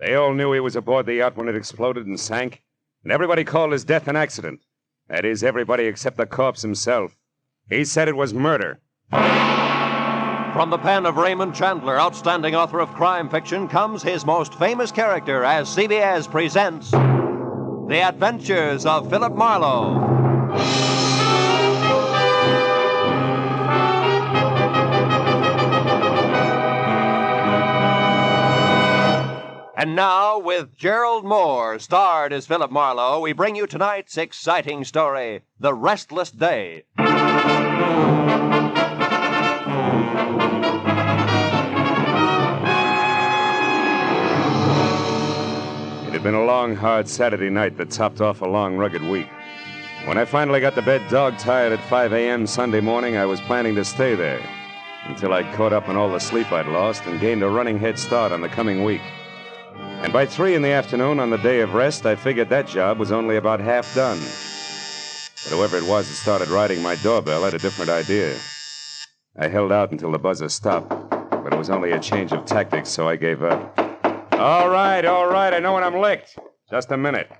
They all knew he was aboard the yacht when it exploded and sank, and everybody called his death an accident. That is, everybody except the corpse himself. He said it was murder. From the pen of Raymond Chandler, outstanding author of crime fiction, comes his most famous character as CBS presents The Adventures of Philip Marlowe. And now, with Gerald Moore, starred as Philip Marlowe, we bring you tonight's exciting story, The Restless Day. It had been a long, hard Saturday night that topped off a long, rugged week. When I finally got to bed dog-tired at 5 a.m. Sunday morning, I was planning to stay there until I'd caught up on all the sleep I'd lost and gained a running head start on the coming week. And by 3 in the afternoon on the day of rest, I figured that job was only about half done. But whoever it was that started riding my doorbell had a different idea. I held out until the buzzer stopped, but it was only a change of tactics, so I gave up. All right, I know when I'm licked. Just a minute.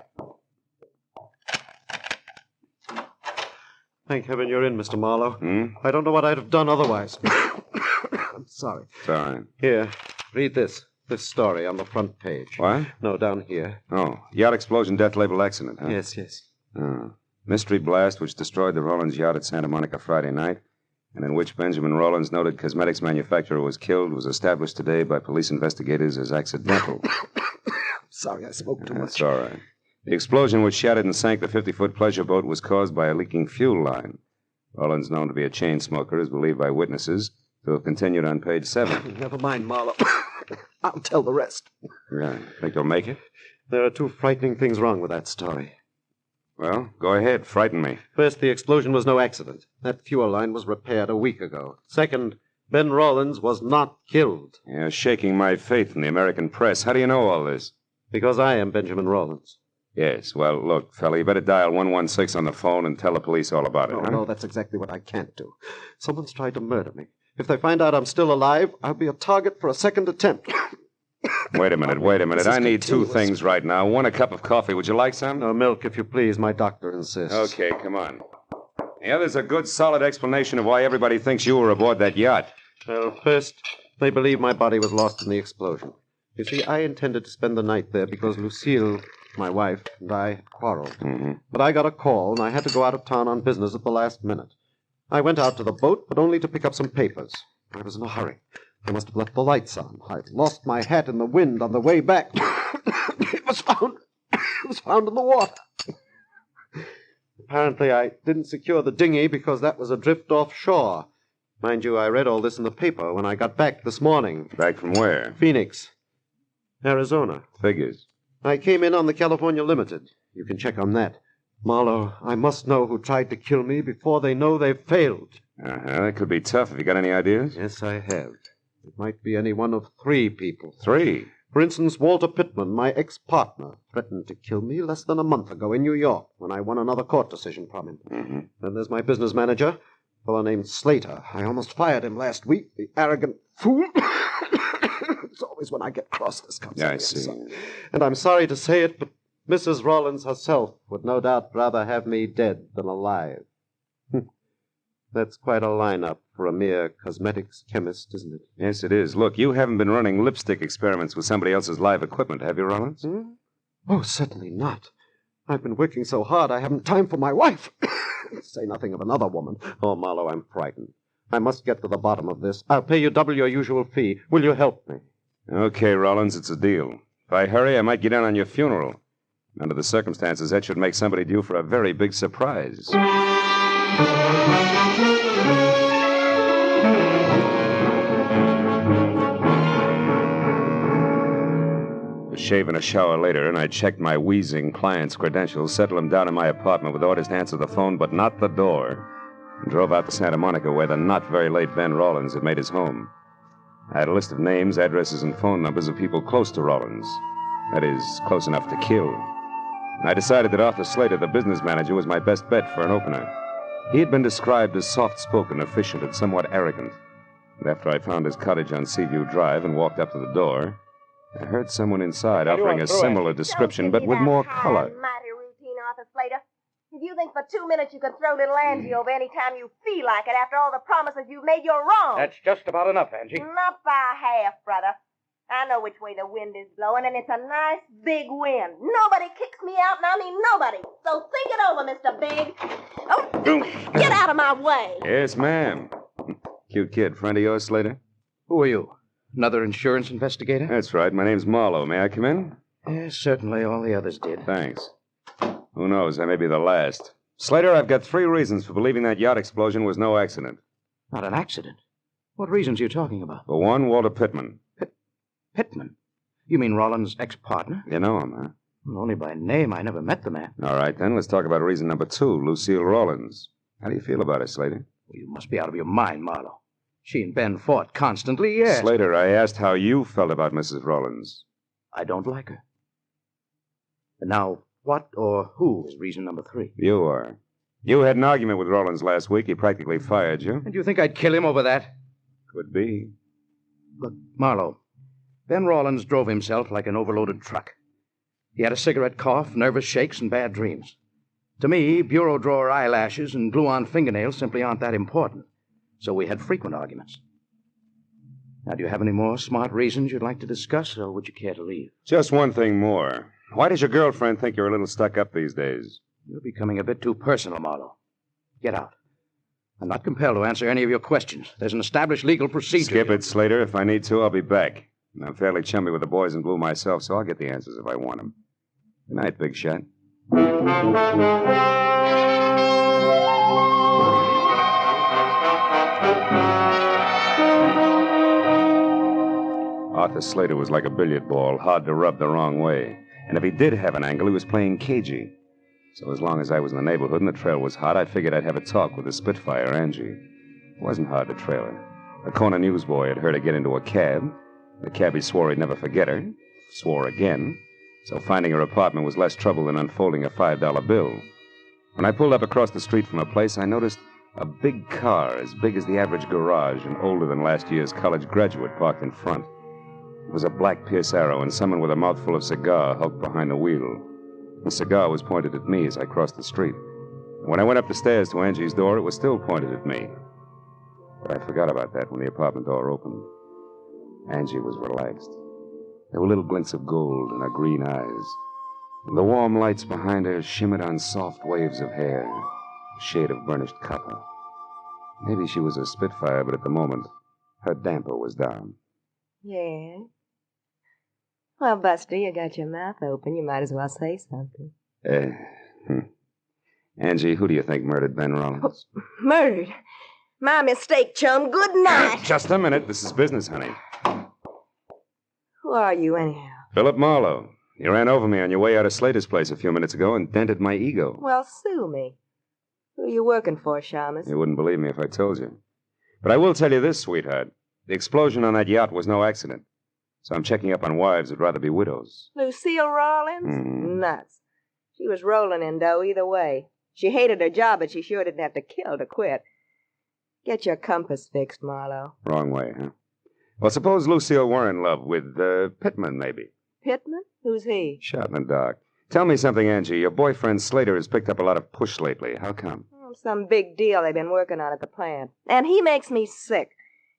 Thank heaven you're in, Mr. Marlowe. I don't know what I'd have done otherwise. I'm sorry. Sorry. Here, read this. This story on the front page. What? No, down here. Oh, yacht explosion, death label accident, huh? Yes. Oh. Mystery blast which destroyed the Rollins yacht at Santa Monica Friday night, and in which Benjamin Rollins, noted cosmetics manufacturer, was killed, was established today by police investigators as accidental. Sorry, I spoke too much. That's all right. The explosion which shattered and sank the 50-foot pleasure boat was caused by a leaking fuel line. Rollins, known to be a chain smoker, is believed by witnesses to have continued on page 7. Never mind, Marlowe. I'll tell the rest. Yeah. Think they'll make it? There are two frightening things wrong with that story. Well, go ahead. Frighten me. First, the explosion was no accident. That fuel line was repaired a week ago. Second, Ben Rollins was not killed. You're shaking my faith in the American press. How do you know all this? Because I am Benjamin Rollins. Yes. Well, look, fella, you better dial 116 on the phone and tell the police all about it, huh? No, that's exactly what I can't do. Someone's tried to murder me. If they find out I'm still alive, I'll be a target for a second attempt. Wait a minute. I need two things right now. One, a cup of coffee. Would you like some? No, milk, if you please. My doctor insists. Okay, come on. The other's a good, solid explanation of why everybody thinks you were aboard that yacht. Well, first, they believe my body was lost in the explosion. You see, I intended to spend the night there because Lucille, my wife, and I quarreled. Mm-hmm. But I got a call, and I had to go out of town on business at the last minute. I went out to the boat, but only to pick up some papers. I was in a hurry. I must have left the lights on. I'd lost my hat in the wind on the way back. It was found in the water. Apparently, I didn't secure the dinghy because that was adrift offshore. Mind you, I read all this in the paper when I got back this morning. Back from where? Phoenix, Arizona. Figures. I came in on the California Limited. You can check on that. Marlowe, I must know who tried to kill me before they know they've failed. That could be tough. Have you got any ideas? Yes, I have. It might be any one of 3 people. 3? For instance, Walter Pittman, my ex-partner, threatened to kill me less than a month ago in New York when I won another court decision from him. Mm-hmm. Then there's my business manager, a fellow named Slater. I almost fired him last week, the arrogant fool. It's always when I get cross this comes Yeah, out. I see. And I'm sorry to say it, but Mrs. Rollins herself would no doubt rather have me dead than alive. That's quite a lineup for a mere cosmetics chemist, isn't it? Yes, it is. Look, you haven't been running lipstick experiments with somebody else's live equipment, have you, Rollins? Oh, certainly not. I've been working so hard I haven't time for my wife. Say nothing of another woman. Oh, Marlowe, I'm frightened. I must get to the bottom of this. I'll pay you double your usual fee. Will you help me? Okay, Rollins, it's a deal. If I hurry, I might get in on your funeral. Under the circumstances, that should make somebody due for a very big surprise. A shave and a shower later, and I checked my wheezing client's credentials, settled him down in my apartment with orders to answer the phone, but not the door, and drove out to Santa Monica, where the not-very-late Ben Rollins had made his home. I had a list of names, addresses, and phone numbers of people close to Rollins. That is, close enough to kill. And I decided that Arthur Slater, the business manager, was my best bet for an opener. He had been described as soft-spoken, efficient, and somewhat arrogant. And after I found his cottage on Seaview Drive and walked up to the door, I heard someone inside How do you offering want a through, similar Angie? description, Don't but give me with that more high color. and mighty routine, Arthur Slater. If you think for 2 minutes you can throw little Angie over any time you feel like it after all the promises you've made, you're wrong. That's just about enough, Angie. Not by half, brother. I know which way the wind is blowing, and it's a nice big wind. Nobody kicks me out, and I mean nobody. So think it over, Mr. Big. Oh, get out of my way. Yes, ma'am. Cute kid. Friend of yours, Slater? Who are you? Another insurance investigator? That's right. My name's Marlowe. May I come in? Yes, certainly. All the others did. Thanks. Who knows? I may be the last. Slater, I've got 3 reasons for believing that yacht explosion was no accident. Not an accident. What reasons are you talking about? For one, Walter Pittman. Pittman? You mean Rollins' ex-partner? You know him, huh? Well, only by name. I never met the man. All right, then. Let's talk about reason number 2, Lucille Rawlins. How do you feel about her, Slater? Well, you must be out of your mind, Marlowe. She and Ben fought constantly, yes. Slater, I asked how you felt about Mrs. Rawlins. I don't like her. And now, what or who is reason number 3? You are. You had an argument with Rawlins last week. He practically fired you. And you think I'd kill him over that? Could be. Look, Marlowe, Ben Rawlins drove himself like an overloaded truck. He had a cigarette cough, nervous shakes, and bad dreams. To me, bureau drawer eyelashes and glue-on fingernails simply aren't that important. So we had frequent arguments. Now, do you have any more smart reasons you'd like to discuss, or would you care to leave? Just one thing more. Why does your girlfriend think you're a little stuck up these days? You're becoming a bit too personal, Marlowe. Get out. I'm not compelled to answer any of your questions. There's an established legal procedure. Skip it, Slater. If I need to, I'll be back. I'm fairly chummy with the boys in blue myself, so I'll get the answers if I want them. Good night, big shot. Arthur Slater was like a billiard ball, hard to rub the wrong way. And if he did have an angle, he was playing cagey. So as long as I was in the neighborhood and the trail was hot, I figured I'd have a talk with the Spitfire, Angie. It wasn't hard to trail her. A corner newsboy had heard her get into a cab. The cabbie swore he'd never forget her. Swore again. So finding her apartment was less trouble than unfolding a $5 bill. When I pulled up across the street from her place, I noticed a big car as big as the average garage and older than last year's college graduate parked in front. It was a black Pierce Arrow, and someone with a mouthful of cigar hulked behind the wheel. The cigar was pointed at me as I crossed the street. And when I went up the stairs to Angie's door, it was still pointed at me. But I forgot about that when the apartment door opened. Angie was relaxed. There were little glints of gold in her green eyes. And the warm lights behind her shimmered on soft waves of hair, a shade of burnished copper. Maybe she was a Spitfire, but at the moment, her damper was down. Yeah? Well, Buster, you got your mouth open. You might as well say something. Angie, who do you think murdered Ben Rollins? Murdered? My mistake, chum. Good night. Just a minute. This is business, honey. Who are you, anyhow? Philip Marlowe. You ran over me on your way out of Slater's place a few minutes ago and dented my ego. Well, sue me. Who are you working for, Shamus? You wouldn't believe me if I told you. But I will tell you this, sweetheart. The explosion on that yacht was no accident. So I'm checking up on wives who'd rather be widows. Lucille Rawlins? Mm. Nuts. She was rolling in dough either way. She hated her job, but she sure didn't have to kill to quit. Get your compass fixed, Marlowe. Wrong way, huh? Well, suppose Lucille were in love with Pittman, maybe. Pittman? Who's he? Shot in the dark. Tell me something, Angie. Your boyfriend Slater has picked up a lot of push lately. How come? Some big deal they've been working on at the plant. And he makes me sick.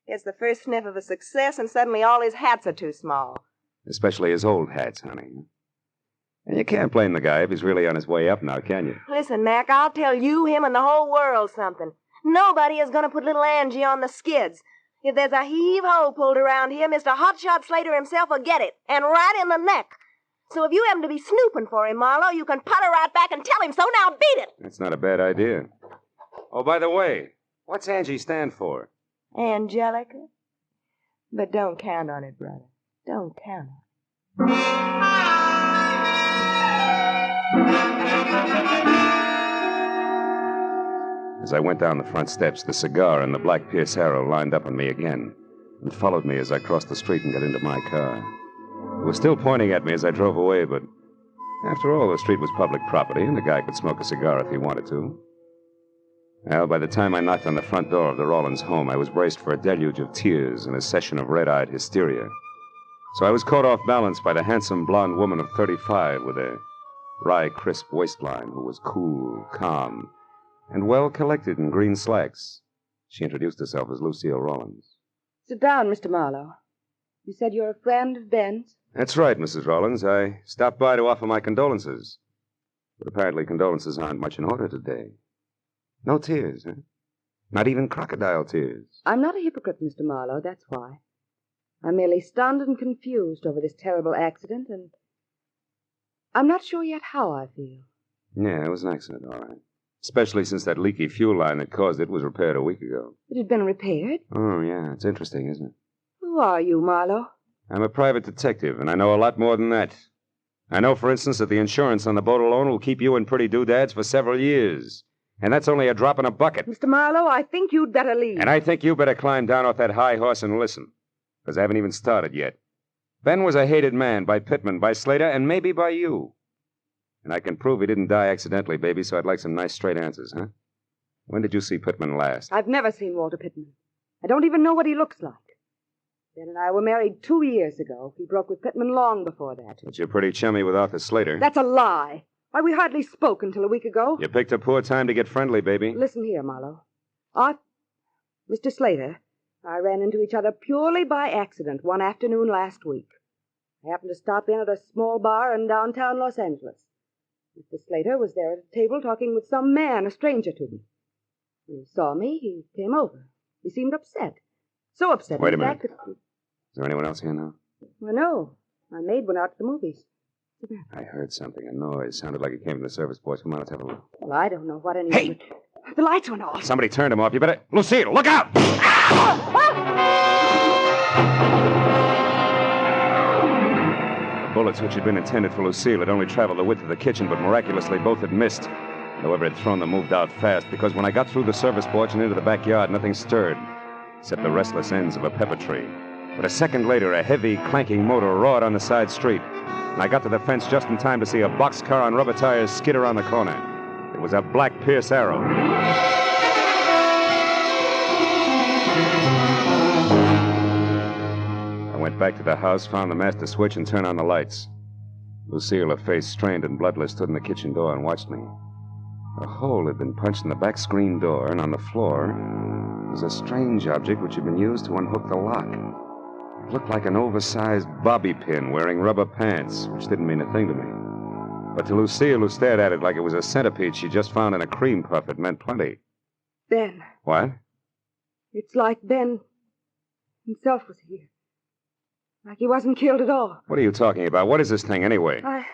Gets the first sniff of a success, and suddenly all his hats are too small. Especially his old hats, honey. And you can't blame the guy if he's really on his way up now, can you? Listen, Mac, I'll tell you, him, and the whole world something. Nobody is going to put little Angie on the skids. If there's a heave-ho pulled around here, Mr. Hotshot Slater himself will get it, and right in the neck. So if you happen to be snooping for him, Marlowe, you can putter right back and tell him so. Now beat it. That's not a bad idea. Oh, by the way, what's Angie stand for? Angelica? But don't count on it, brother. Don't count on it. As I went down the front steps, the cigar and the black Pierce Arrow lined up on me again and followed me as I crossed the street and got into my car. It was still pointing at me as I drove away, but after all, the street was public property and the guy could smoke a cigar if he wanted to. Well, by the time I knocked on the front door of the Rawlins home, I was braced for a deluge of tears and a session of red-eyed hysteria. So I was caught off balance by the handsome blonde woman of 35 with a wry, crisp waistline who was cool, calm, and well collected in green slacks. She introduced herself as Lucille Rawlins. Sit down, Mr. Marlowe. You said you're a friend of Ben's? That's right, Mrs. Rawlins. I stopped by to offer my condolences. But apparently condolences aren't much in order today. No tears, huh? Not even crocodile tears. I'm not a hypocrite, Mr. Marlowe, that's why. I'm merely stunned and confused over this terrible accident, and I'm not sure yet how I feel. Yeah, it was an accident, all right. Especially since that leaky fuel line that caused it was repaired a week ago. It had been repaired? Oh, yeah. It's interesting, isn't it? Who are you, Marlowe? I'm a private detective, and I know a lot more than that. I know, for instance, that the insurance on the boat alone will keep you in pretty doodads for several years. And that's only a drop in a bucket. Mr. Marlowe, I think you'd better leave. And I think you better climb down off that high horse and listen. Because I haven't even started yet. Ben was a hated man by Pittman, by Slater, and maybe by you. And I can prove he didn't die accidentally, baby, so I'd like some nice straight answers, huh? When did you see Pittman last? I've never seen Walter Pittman. I don't even know what he looks like. Ben and I were married 2 years ago. He broke with Pittman long before that. But you're pretty chummy with Arthur Slater. That's a lie. Why, we hardly spoke until a week ago. You picked a poor time to get friendly, baby. Listen here, Marlowe. Mr. Slater, I ran into each other purely by accident one afternoon last week. I happened to stop in at a small bar in downtown Los Angeles. Mr. Slater was there at a table talking with some man, a stranger to me. When he saw me, he came over. He seemed upset. So upset, Wait a in minute. fact, that... Is there anyone else here now? Well, no. My maid went out to the movies. I heard something, a noise. Sounded like it came from the service boys. Come on, let's have a look. Well, I don't know what anyone... Hey! The lights went off. Somebody turned them off. You better... Lucille, look out! The bullets which had been intended for Lucille had only traveled the width of the kitchen, but miraculously both had missed. Whoever had thrown them moved out fast, because when I got through the service porch and into the backyard, nothing stirred, except the restless ends of a pepper tree. But a second later, a heavy, clanking motor roared on the side street, and I got to the fence just in time to see a boxcar on rubber tires skid around the corner. It was a black Pierce Arrow. I went back to the house, found the master switch, and turned on the lights. Lucille, her face strained and bloodless, stood in the kitchen door and watched me. A hole had been punched in the back screen door, and on the floor was a strange object which had been used to unhook the lock. It looked like an oversized bobby pin wearing rubber pants, which didn't mean a thing to me. But to Lucille, who stared at it like it was a centipede she just found in a cream puff, it meant plenty. Ben. What? It's like Ben himself was here. Like he wasn't killed at all. What are you talking about? What is this thing, anyway? I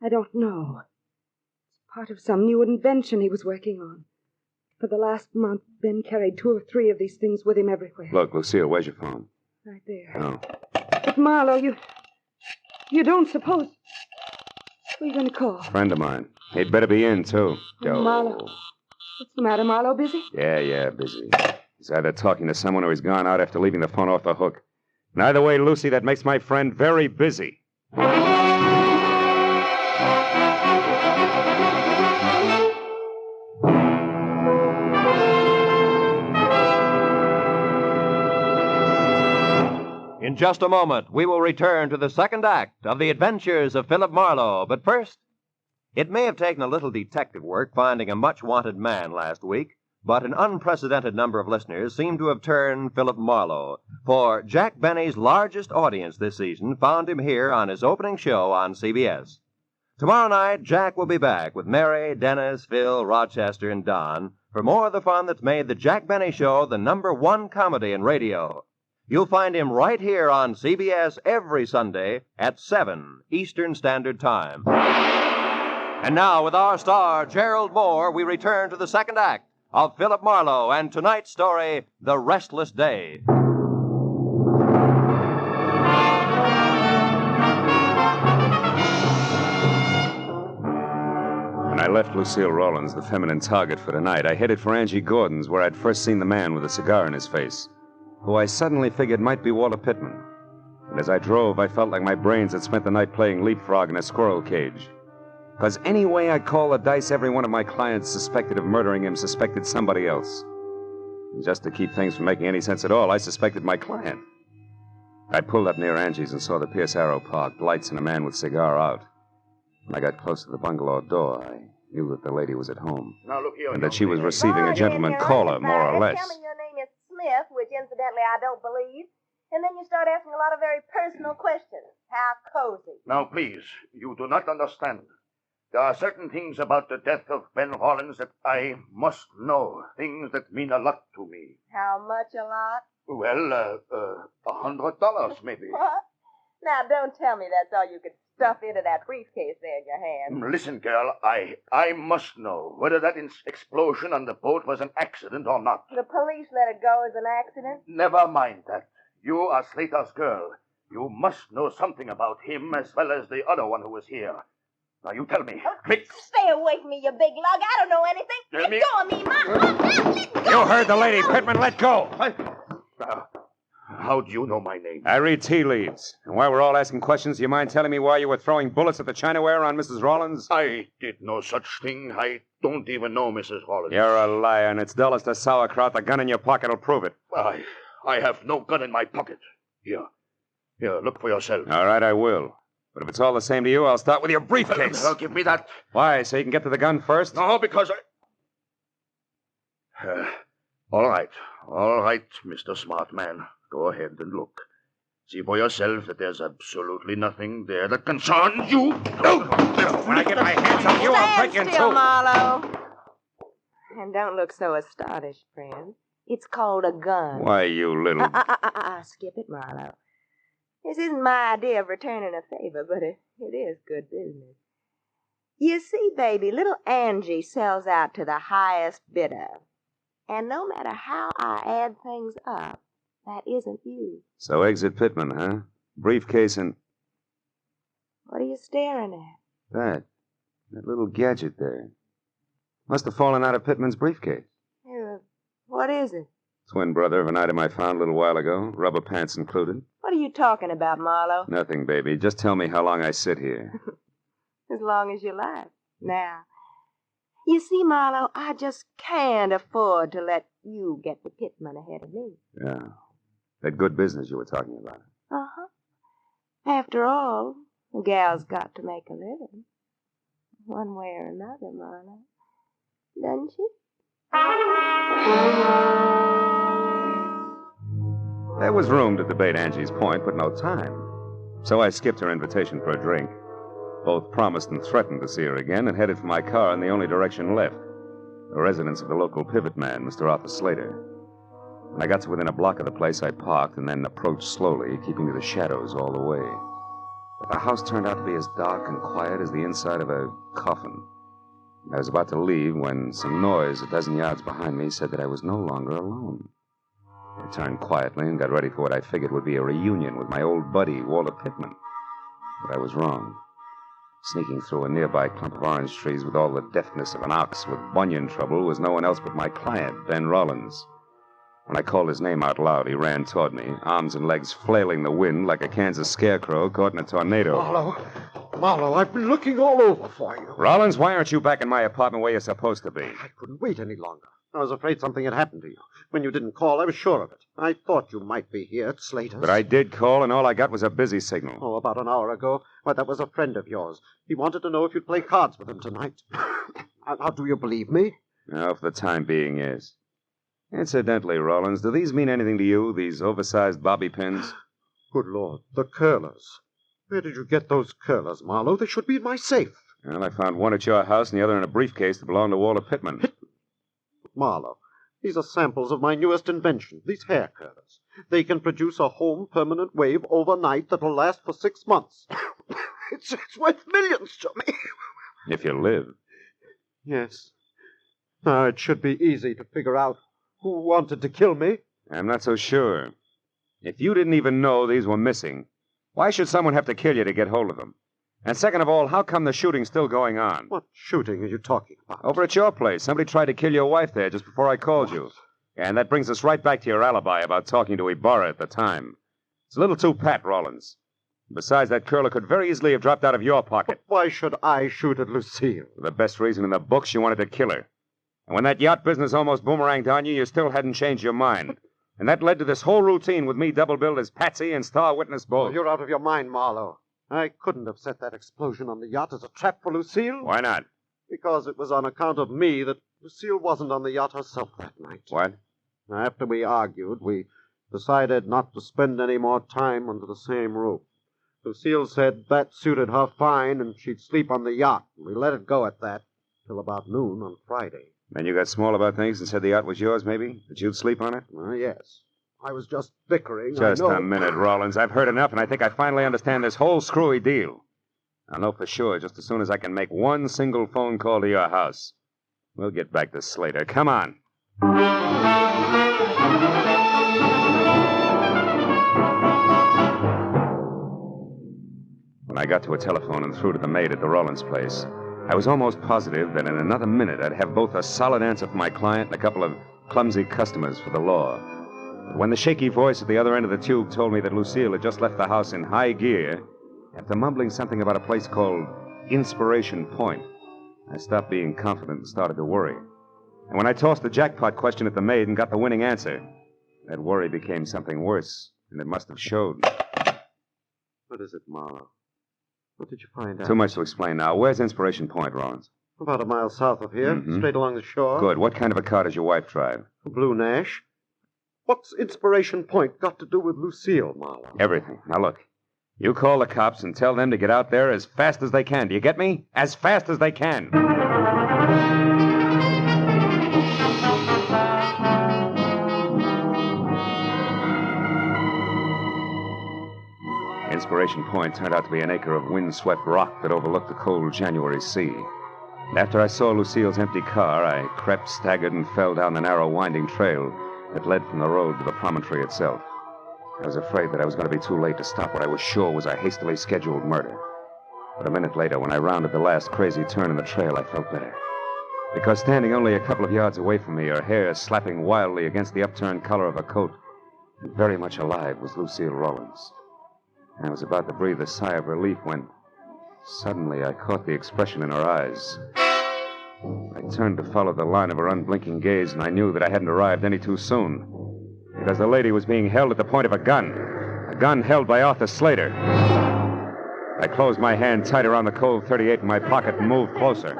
don't know. It's part of some new invention he was working on. For the last month, Ben carried 2 or 3 of these things with him everywhere. Look, Lucille, where's your phone? Right there. Oh. But, Marlowe, you don't suppose... Who are you going to call? Friend of mine. He'd better be in, too. Oh, Marlowe. What's the matter, Marlowe? Busy? Yeah, busy. He's either talking to someone or he's gone out after leaving the phone off the hook. And either way, Lucy, that makes my friend very busy. In just a moment, we will return to the second act of The Adventures of Philip Marlowe. But first, it may have taken a little detective work finding a much-wanted man last week, but an unprecedented number of listeners seem to have turned Philip Marlowe, for Jack Benny's largest audience this season found him here on his opening show on CBS. Tomorrow night, Jack will be back with Mary, Dennis, Phil, Rochester, and Don for more of the fun that's made the Jack Benny Show the #1 comedy in radio. You'll find him right here on CBS every Sunday at 7 Eastern Standard Time. And now, with our star, Gerald Moore, we return to the second act of Philip Marlowe and tonight's story, The Restless Day. When I left Lucille Rawlins, the feminine target for tonight, I headed for Angie Gordon's, where I'd first seen the man with a cigar in his face, who I suddenly figured might be Walter Pittman. And as I drove, I felt like my brains had spent the night playing leapfrog in a squirrel cage. Because any way I call the dice, every one of my clients suspected of murdering him suspected somebody else. And just to keep things from making any sense at all, I suspected my client. I pulled up near Angie's and saw the Pierce Arrow parked, lights and a man with cigar out. When I got close to the bungalow door, I knew that the lady was at home. Now, look here, And that she was receiving a Lord, gentleman you're caller, more or undecided. less. Tell me your name is Smith, which incidentally I don't believe. And then you start asking a lot of very personal questions. How cozy. Now, please, you do not understand. There are certain things about the death of Ben Rollins that I must know. Things that mean a lot to me. How much a lot? Well, $100 maybe. What? Now, don't tell me that's all you could stuff into that briefcase there in your hand. Listen, girl, I must know whether that explosion on the boat was an accident or not. The police let it go as an accident? Never mind that. You are Slater's girl. You must know something about him as well as the other one who was here. Now, you tell me. Quick. Stay away from me, you big lug. I don't know anything. Tell Let me. go of me, Ma. Let go. You heard the lady, Pittman. Let go. How do you know my name? I read tea leaves. And while we're all asking questions, do you mind telling me why you were throwing bullets at the Chinaware on Mrs. Rollins? I did no such thing. I don't even know Mrs. Rollins. You're a liar, and it's dull as the sauerkraut. The gun in your pocket will prove it. I have no gun in my pocket. Here, look for yourself. All right, I will. But if it's all the same to you, I'll start with your briefcase. Give me that. Why, so you can get to the gun first? No, because All right, Mr. Smart Man. Go ahead and look. See for yourself that there's absolutely nothing there that concerns you. When I get my hands on you, I'll break you in Stand still, two. Marlowe. And don't look so astonished, friend. It's called a gun. Why, you little... Skip it, Marlowe. This isn't my idea of returning a favor, but it is good business. You see, baby, little Angie sells out to the highest bidder. And no matter how I add things up, that isn't you. So exit Pittman, huh? Briefcase and... What are you staring at? That little gadget there. Must have fallen out of Pittman's briefcase. What is it? Twin brother of an item I found a little while ago, rubber pants included. What are you talking about, Marlowe? Nothing, baby. Just tell me how long I sit here. As long as you like. Now, you see, Marlowe, I just can't afford to let you get the Pittman ahead of me. Yeah. That good business you were talking about. Uh-huh. After all, a gal's got to make a living. One way or another, Marlowe. Doesn't she? There was room to debate Angie's point, but no time. So I skipped her invitation for a drink. Both promised and threatened to see her again and headed for my car in the only direction left, the residence of the local pivot man, Mr. Arthur Slater. When I got to within a block of the place, I parked and then approached slowly, keeping to the shadows all the way. But the house turned out to be as dark and quiet as the inside of a coffin. I was about to leave when some noise a dozen yards behind me said that I was no longer alone. I turned quietly and got ready for what I figured would be a reunion with my old buddy, Walter Pittman. But I was wrong. Sneaking through a nearby clump of orange trees with all the deftness of an ox with bunion trouble was no one else but my client, Ben Rollins. When I called his name out loud, he ran toward me, arms and legs flailing the wind like a Kansas scarecrow caught in a tornado. Marlowe, I've been looking all over for you. Rollins, why aren't you back in my apartment where you're supposed to be? I couldn't wait any longer. I was afraid something had happened to you. When you didn't call, I was sure of it. I thought you might be here at Slater's. But I did call, and all I got was a busy signal. Oh, about an hour ago. Why, that was a friend of yours. He wanted to know if you'd play cards with him tonight. Now, do you believe me? No, for the time being, yes. Incidentally, Rollins, do these mean anything to you, these oversized bobby pins? Good Lord, the curlers. Where did you get those curlers, Marlowe? They should be in my safe. Well, I found one at your house and the other in a briefcase that belonged to Walter Pittman. Marlowe, these are samples of my newest invention, these hair curlers. They can produce a home permanent wave overnight that'll last for 6 months. It's worth millions to me. If you live. Yes. Now, it should be easy to figure out who wanted to kill me. I'm not so sure. If you didn't even know these were missing, why should someone have to kill you to get hold of them? And second of all, how come the shooting's still going on? What shooting are you talking about? Over at your place. Somebody tried to kill your wife there just before I called you. And that brings us right back to your alibi about talking to Ibarra at the time. It's a little too pat, Rollins. Besides, that curler could very easily have dropped out of your pocket. But why should I shoot at Lucille? For the best reason in the books, you wanted to kill her. And when that yacht business almost boomeranged on you, you still hadn't changed your mind. And that led to this whole routine with me double-billed as Patsy and star witness both. Oh, you're out of your mind, Marlowe. I couldn't have set that explosion on the yacht as a trap for Lucille. Why not? Because it was on account of me that Lucille wasn't on the yacht herself that night. What? After we argued, we decided not to spend any more time under the same roof. Lucille said that suited her fine and she'd sleep on the yacht. We let it go at that till about noon on Friday. Then you got small about things and said the yacht was yours, maybe? That you'd sleep on it? Yes. I was just bickering. Just I know. a minute, Rollins. I've heard enough, and I think I finally understand this whole screwy deal. I'll know for sure just as soon as I can make one single phone call to your house. We'll get back to Slater. Come on. When I got to a telephone and through to the maid at the Rollins place, I was almost positive that in another minute I'd have both a solid answer for my client and a couple of clumsy customers for the law. But when the shaky voice at the other end of the tube told me that Lucille had just left the house in high gear, after mumbling something about a place called Inspiration Point, I stopped being confident and started to worry. And when I tossed the jackpot question at the maid and got the winning answer, that worry became something worse, and it must have showed. What is it, Marlowe? What did you find out? Too much to explain now. Where's Inspiration Point, Rollins? About a mile south of here, straight along the shore. Good. What kind of a car does your wife drive? A blue Nash. What's Inspiration Point got to do with Lucille, Marlowe? Everything. Now, look. You call the cops and tell them to get out there as fast as they can. Do you get me? As fast as they can. Inspiration Point turned out to be an acre of wind-swept rock that overlooked the cold January sea. And after I saw Lucille's empty car, I crept, staggered, and fell down the narrow, winding trail that led from the road to the promontory itself. I was afraid that I was going to be too late to stop what I was sure was a hastily scheduled murder. But a minute later, when I rounded the last crazy turn in the trail, I felt better. Because standing only a couple of yards away from me, her hair slapping wildly against the upturned collar of her coat, and very much alive, was Lucille Rollins. I was about to breathe a sigh of relief when suddenly I caught the expression in her eyes. I turned to follow the line of her unblinking gaze, and I knew that I hadn't arrived any too soon. Because the lady was being held at the point of a gun held by Arthur Slater. I closed my hand tight around the cold .38 in my pocket and moved closer.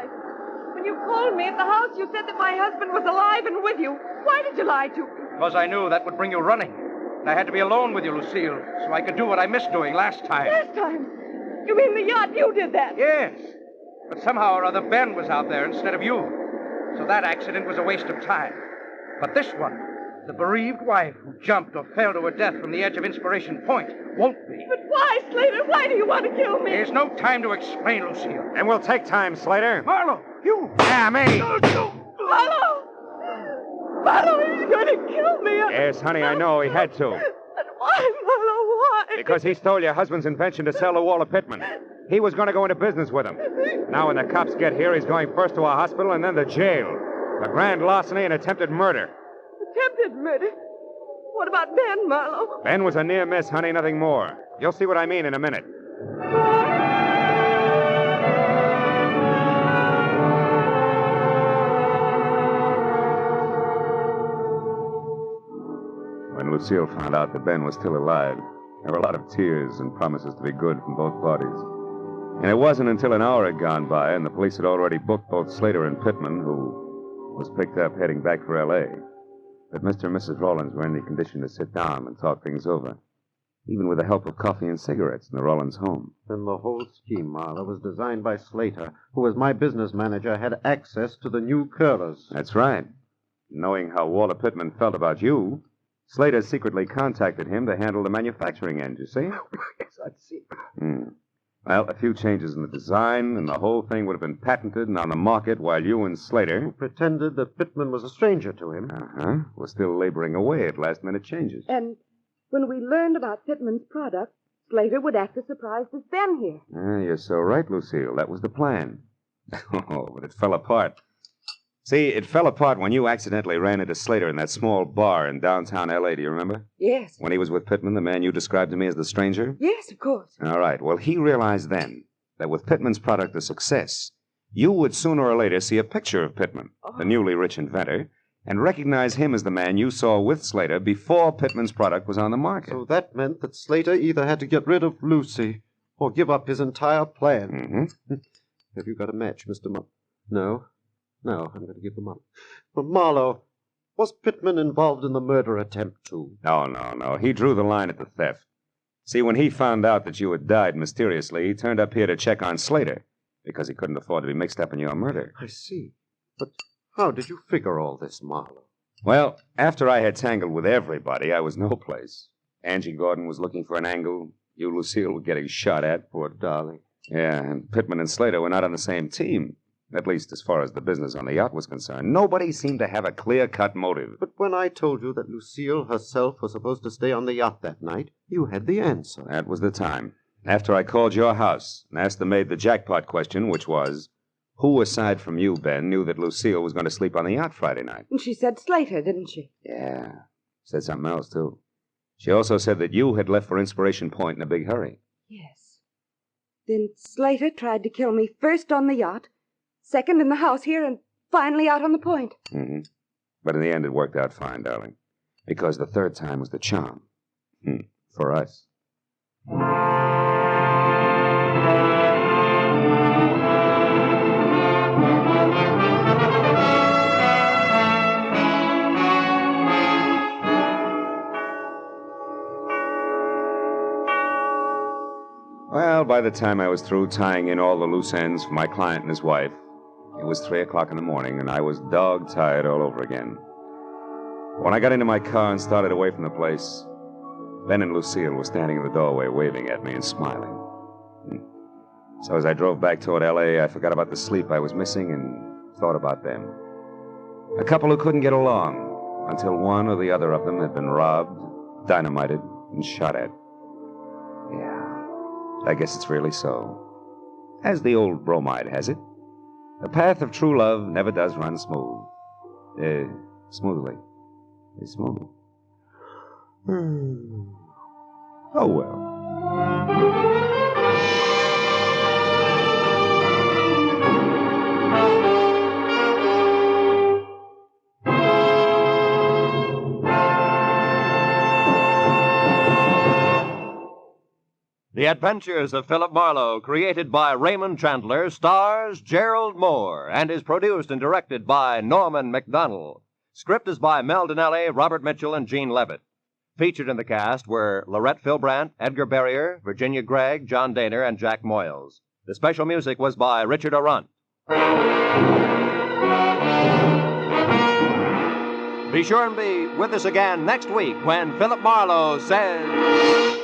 When you called me at the house, you said that my husband was alive and with you. Why did you lie to me? Because I knew that would bring you running. And I had to be alone with you, Lucille, so I could do what I missed doing last time. Last time? You mean the yacht? You did that? Yes. But somehow or other, Ben was out there instead of you. So that accident was a waste of time. But this one, the bereaved wife who jumped or fell to her death from the edge of Inspiration Point, won't be. But why, Slater? Why do you want to kill me? There's no time to explain, Lucille. And we'll take time, Slater. Marlowe, you! Yeah, me. Marlowe! Marlowe, he's going to kill me. Yes, honey, I know. He had to. And why, Marlowe, why? Because he stole your husband's invention to sell to Walter Pittman. He was going to go into business with him. Now, when the cops get here, he's going first to a hospital and then to jail. A grand larceny and attempted murder. Attempted murder? What about Ben, Marlowe? Ben was a near miss, honey, nothing more. You'll see what I mean in a minute. When Lucille found out that Ben was still alive, there were a lot of tears and promises to be good from both parties. And it wasn't until an hour had gone by and the police had already booked both Slater and Pittman, who was picked up heading back for L.A., that Mr. and Mrs. Rollins were in the condition to sit down and talk things over, even with the help of coffee and cigarettes in the Rollins home. Then the whole scheme, Marlowe, was designed by Slater, who, as my business manager, had access to the new curlers. That's right. Knowing how Walter Pittman felt about you, Slater secretly contacted him to handle the manufacturing end, you see? Yes, I'd see. Well, a few changes in the design, and the whole thing would have been patented and on the market while you and Slater... Pretended that Pittman was a stranger to him. were still laboring away at last-minute changes. And when we learned about Pittman's product, Slater would act as surprised as Ben here. You're so right, Lucille. That was the plan. Oh, but it fell apart. See, it fell apart when you accidentally ran into Slater in that small bar in downtown L.A., do you remember? Yes. When he was with Pittman, the man you described to me as the stranger? Yes, of course. All right. Well, he realized then that with Pittman's product a success, you would sooner or later see a picture of Pittman, the newly rich inventor, and recognize him as the man you saw with Slater before Pittman's product was on the market. So that meant that Slater either had to get rid of Lucy or give up his entire plan. Mm-hmm. Have you got a match, Mr. No, I'm going to give them up. But Marlowe, was Pittman involved in the murder attempt, too? No. He drew the line at the theft. See, when he found out that you had died mysteriously, he turned up here to check on Slater, because he couldn't afford to be mixed up in your murder. I see. But how did you figure all this, Marlowe? Well, after I had tangled with everybody, I was no place. Angie Gordon was looking for an angle. You, Lucille, were getting shot at. Poor darling. Yeah, and Pittman and Slater were not on the same team. At least as far as the business on the yacht was concerned. Nobody seemed to have a clear-cut motive. But when I told you that Lucille herself was supposed to stay on the yacht that night, you had the answer. That was the time. After I called your house and asked the maid the jackpot question, which was, who aside from you, Ben, knew that Lucille was going to sleep on the yacht Friday night? And she said Slater, didn't she? Yeah. Said something else, too. She also said that you had left for Inspiration Point in a big hurry. Yes. Then Slater tried to kill me first on the yacht, second in the house here, and finally out on the point. Mm-hmm. But in the end, it worked out fine, darling. Because the third time was the charm. For us. Well, by the time I was through tying in all the loose ends for my client and his wife, it was 3 o'clock in the morning, and I was dog-tired all over again. When I got into my car and started away from the place, Ben and Lucille were standing in the doorway waving at me and smiling. So as I drove back toward L.A., I forgot about the sleep I was missing and thought about them. A couple who couldn't get along until one or the other of them had been robbed, dynamited, and shot at. Yeah, I guess it's really so. As the old bromide has it, the path of true love never does run smooth. Smoothly. It's smooth. Oh, well. The Adventures of Philip Marlowe, created by Raymond Chandler, stars Gerald Moore, and is produced and directed by Norman MacDonald. Script is by Mel Donnelly, Robert Mitchell, and Gene Levitt. Featured in the cast were Lorette Philbrandt, Edgar Barrier, Virginia Gregg, John Daner, and Jack Moyles. The special music was by Richard Arunt. Be sure and be with us again next week when Philip Marlowe says...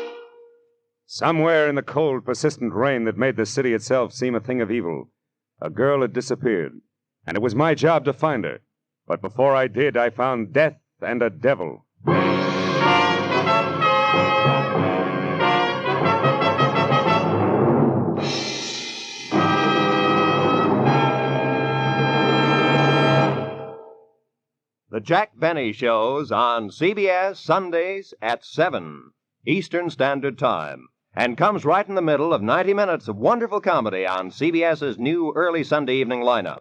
Somewhere in the cold, persistent rain that made the city itself seem a thing of evil, a girl had disappeared, and it was my job to find her. But before I did, I found death and a devil. The Jack Benny Show's on CBS Sundays at 7 Eastern Standard Time, and comes right in the middle of 90 minutes of wonderful comedy on CBS's new early Sunday evening lineup.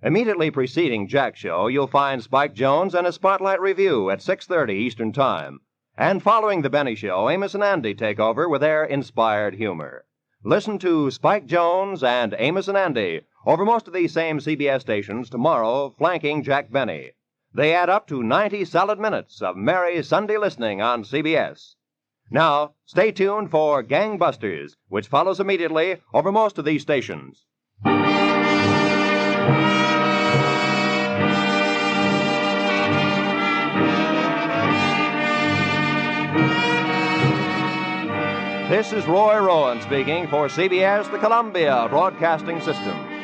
Immediately preceding Jack's show, you'll find Spike Jones and a Spotlight Review at 6:30 Eastern Time. And following the Benny Show, Amos and Andy take over with their inspired humor. Listen to Spike Jones and Amos and Andy over most of these same CBS stations tomorrow, flanking Jack Benny. They add up to 90 solid minutes of merry Sunday listening on CBS. Now, stay tuned for Gangbusters, which follows immediately over most of these stations. This is Roy Rowan speaking for CBS, the Columbia Broadcasting System.